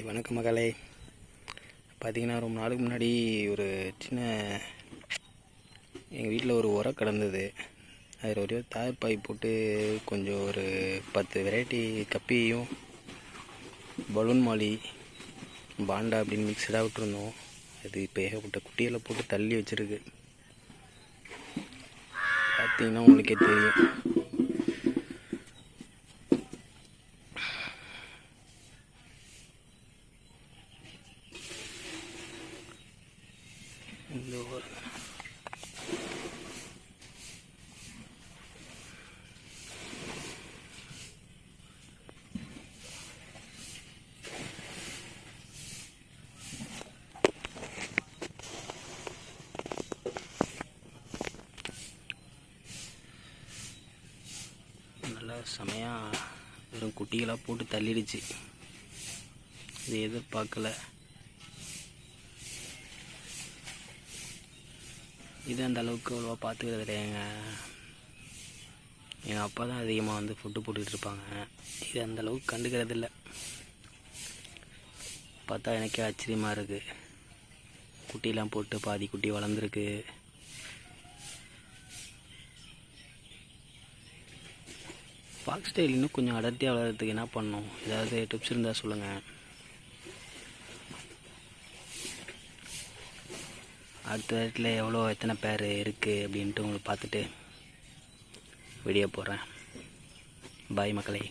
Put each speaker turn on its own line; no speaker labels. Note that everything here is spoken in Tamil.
வணக்கம் மகளே. பார்த்திங்கன்னா ரொம்ப நாளுக்கு முன்னாடி ஒரு சின்ன எங்கள் வீட்டில் ஒரு உரம் கிடந்தது. அதில் ஒரு தாய்ப்பாய் போட்டு கொஞ்சம் ஒரு 10 வெரைட்டி கப்பியும் பலூன் மாலி பாண்டா அப்படின்னு மிக்சடாக விட்டுருந்தோம். அது இப்போ ஏகப்பட்ட குட்டியில் போட்டு தள்ளி வச்சுருக்கு. பார்த்திங்கன்னா உங்களுக்கே தெரியும். இந்த நல்லா செமையாக வெறும் குட்டிகளாக போட்டு தள்ளிடுச்சு. இது எதிர்பார்க்கல. இது அந்த அளவுக்கு அவ்வளோவா பார்த்துக்கிறது இல்லை. எங்கள் அப்பா தான் அதிகமாக வந்து ஃபுட்டு போட்டுக்கிட்டு இருப்பாங்க. இது அந்த அளவுக்கு கண்டுக்கிறது இல்லை. பார்த்தா எனக்கே ஆச்சரியமாக இருக்குது. குட்டிலாம் போட்டு பாதி குட்டி வளர்ந்துருக்கு. ஃபாக்ஸ் டெயில் இன்னும் கொஞ்சம் அடர்த்தியாக வளர்கிறதுக்கு என்ன பண்ணணும்? ஏதாவது டிப்ஸ் இருந்தால் சொல்லுங்கள். அடுத்த இடத்துல எத்தனை பேர் இருக்குது அப்படின்ட்டு உங்களுக்கு பார்த்துட்டு வீடியோ போடுறேன். பாய் மக்களே.